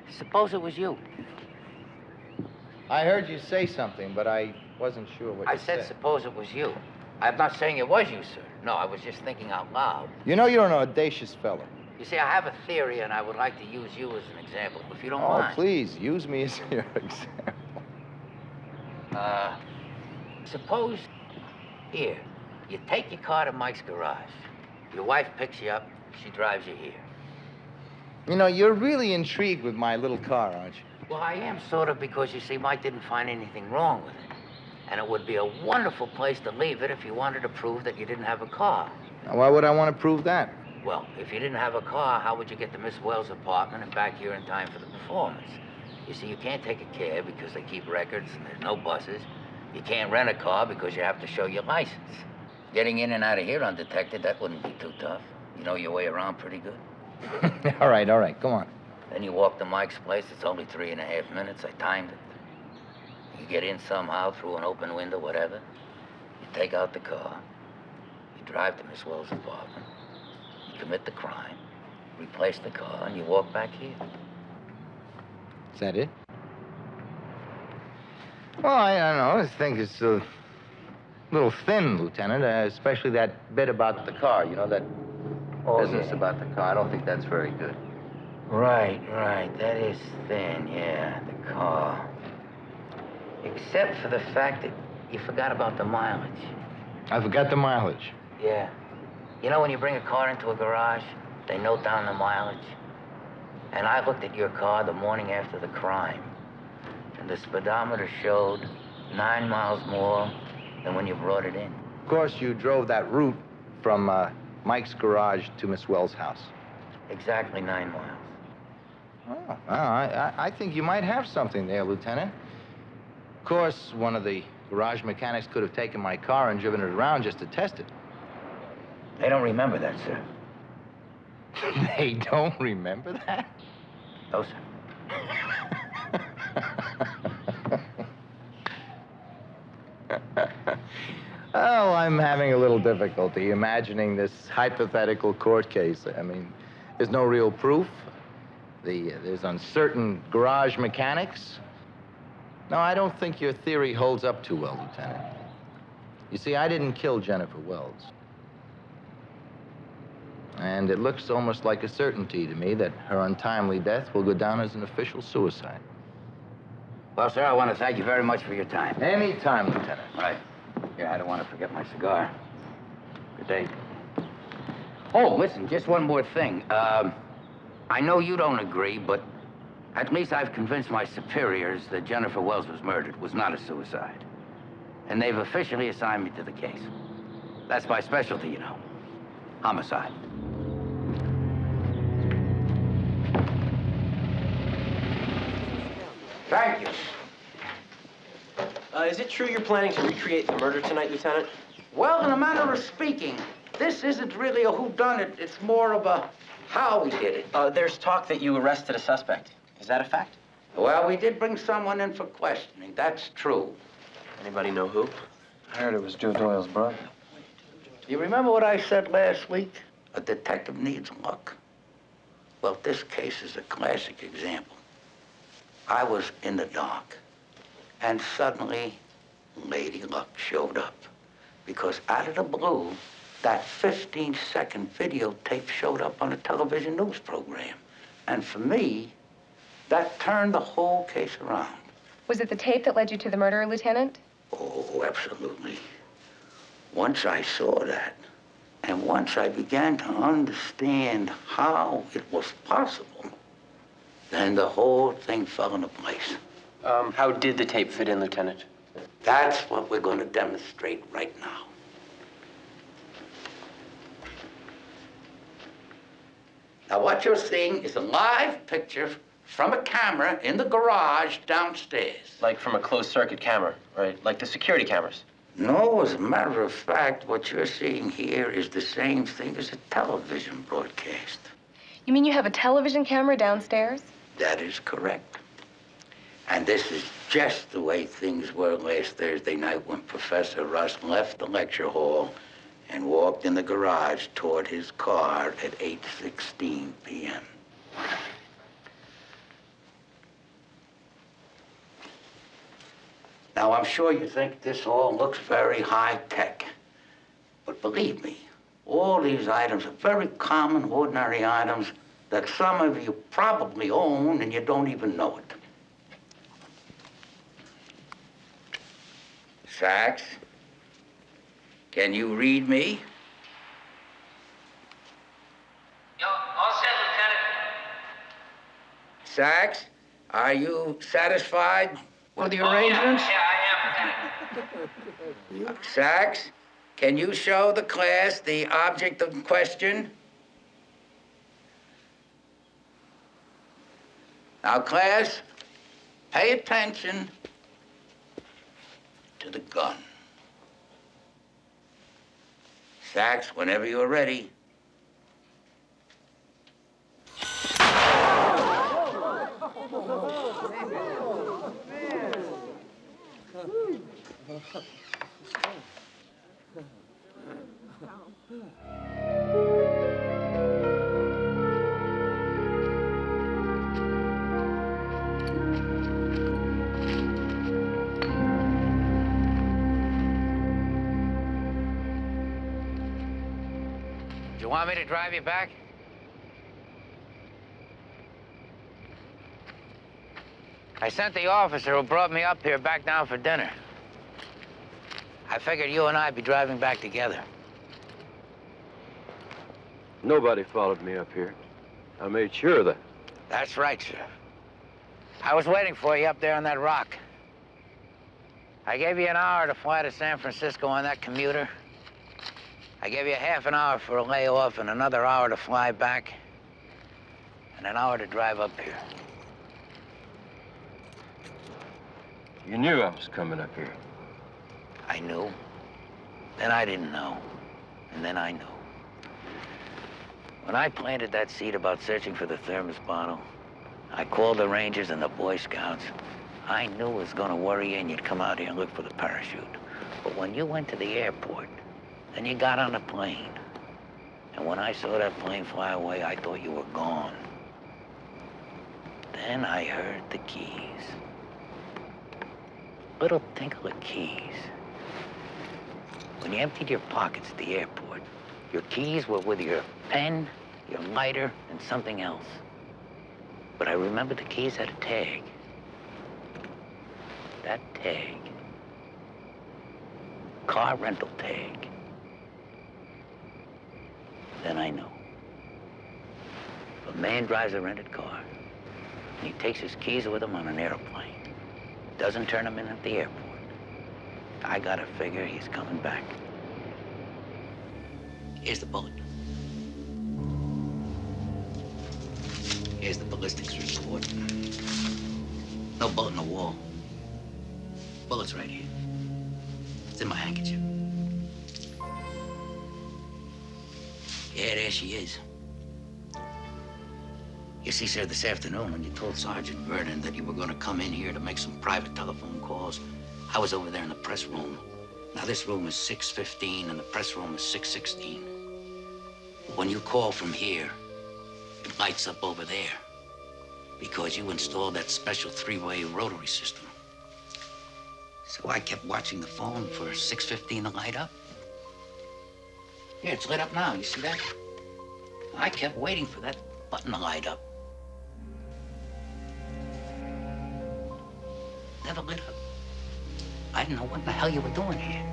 Suppose it was you. I heard you say something, but I wasn't sure what you said. I said suppose it was you. I'm not saying it was you, sir. No, I was just thinking out loud. You know you're an audacious fellow. You see, I have a theory, and I would like to use you as an example, if you don't Oh, mind. please, use me as your example. Suppose, here, you take your car to Mike's garage. Your wife picks you up, she drives you here. You know, you're really intrigued with my little car, aren't you? Well, I am sort of, because you see, Mike didn't find anything wrong with it. And it would be a wonderful place to leave it if you wanted to prove that you didn't have a car. Now, why would I want to prove that? Well, if you didn't have a car, how would you get to Miss Wells' apartment and back here in time for the performance? You see, you can't take a cab because they keep records and there's no buses. You can't rent a car because you have to show your license. Getting in and out of here undetected, that wouldn't be too tough. You know your way around pretty good. All right, come on. Then you walk to Mike's place. It's only 3.5 minutes. I timed it. You get in somehow through an open window, whatever. You take out the car. You drive to Miss Wells' apartment. You commit the crime, replace the car, and you walk back here. Is that it? Well, I don't know. I think it's a little thin, Lieutenant, especially that bit about the car. You know, that business about the car. I don't think that's very good. Right. That is thin, yeah, the car. Except for the fact that you forgot about the mileage. I forgot the mileage. Yeah. You know when you bring a car into a garage, they note down the mileage? And I looked at your car the morning after the crime, and the speedometer showed 9 miles more than when you brought it in. Of course, you drove that route from Mike's garage to Miss Wells' house. Exactly 9 miles. Oh, well, I think you might have something there, Lieutenant. Of course, one of the garage mechanics could have taken my car and driven it around just to test it. They don't remember that, sir. They don't remember that? No, sir. Oh, I'm having a little difficulty imagining this hypothetical court case. I mean, there's no real proof. There's uncertain garage mechanics. No, I don't think your theory holds up too well, Lieutenant. You see, I didn't kill Jennifer Wells. And it looks almost like a certainty to me that her untimely death will go down as an official suicide. Well, sir, I want to thank you very much for your time. Any time, Lieutenant. Right. Yeah, I don't want to forget my cigar. Good day. Oh, listen, just one more thing. I know you don't agree, but at least I've convinced my superiors that Jennifer Wells was murdered, was not a suicide. And they've officially assigned me to the case. That's my specialty, you know. Homicide. Thank you. Is it true you're planning to recreate the murder tonight, Lieutenant? Well, in a manner of speaking, this isn't really a whodunit. It's more of a how we did it. There's talk that you arrested a suspect. Is that a fact? Well, we did bring someone in for questioning. That's true. Anybody know who? I heard it was Joe Doyle's brother. You remember what I said last week? A detective needs luck. Well, this case is a classic example. I was in the dark, and suddenly, Lady Luck showed up. Because out of the blue, that 15-second videotape showed up on a television news program. And for me, that turned the whole case around. Was it the tape that led you to the murder, Lieutenant? Oh, absolutely. Once I saw that, and once I began to understand how it was possible, then the whole thing fell into place. How did the tape fit in, Lieutenant? That's what we're going to demonstrate right now. Now, what you're seeing is a live picture from a camera in the garage downstairs. Like from a closed-circuit camera, right? Like the security cameras? No, as a matter of fact, what you're seeing here is the same thing as a television broadcast. You mean you have a television camera downstairs? That is correct. And this is just the way things were last Thursday night when Professor Russ left the lecture hall and walked in the garage toward his car at 8:16 p.m. Now, I'm sure you think this all looks very high-tech. But believe me, all these items are very common, ordinary items that some of you probably own and you don't even know it. Sachs, can you read me? All set, Lieutenant. Sachs, are you satisfied with the arrangements? Yeah, I am, Lieutenant. Sachs, can you show the class the object of question? Now, class, pay attention to the gun. Sachs, whenever you're ready. Do you want me to drive you back? I sent the officer who brought me up here back down for dinner. I figured you and I'd be driving back together. Nobody followed me up here. I made sure of that. That's right, sir. I was waiting for you up there on that rock. I gave you an hour to fly to San Francisco on that commuter. I gave you half an hour for a layoff and another hour to fly back, and an hour to drive up here. You knew I was coming up here. I knew. Then I didn't know. And then I knew. When I planted that seed about searching for the thermos bottle, I called the Rangers and the Boy Scouts. I knew it was going to worry you and you'd come out here and look for the parachute. But when you went to the airport, then you got on a plane. And when I saw that plane fly away, I thought you were gone. Then I heard the keys. Little tinkle of keys. When you emptied your pockets at the airport, your keys were with your pen, your lighter, and something else. But I remember the keys had a tag. That tag. Car rental tag. Then I know. If a man drives a rented car, and he takes his keys with him on an airplane, doesn't turn them in at the airport, I gotta figure he's coming back. Here's the bullet. Here's the ballistics report. No bullet in the wall. Bullet's right here. It's in my handkerchief. Yeah, there she is. You see, sir, this afternoon when you told Sergeant Vernon that you were going to come in here to make some private telephone calls, I was over there in the press room. Now, this room is 615 and the press room is 616. When you call from here, it lights up over there because you installed that special three-way rotary system. So I kept watching the phone for 615 to light up. Here, it's lit up now. You see that? I kept waiting for that button to light up. Never lit up. I didn't know what the hell you were doing here.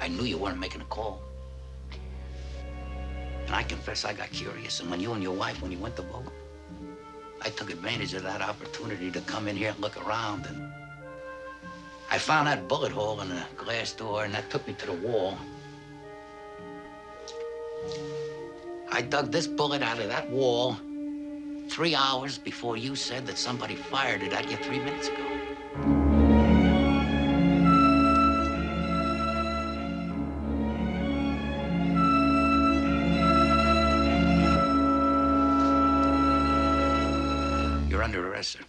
I knew you weren't making a call. And I confess I got curious, and when you and your wife, when you went to vote, I took advantage of that opportunity to come in here and look around, and I found that bullet hole in the glass door, and that took me to the wall. I dug this bullet out of that wall 3 hours before you said that somebody fired it at you 3 minutes ago. You're under arrest, sir.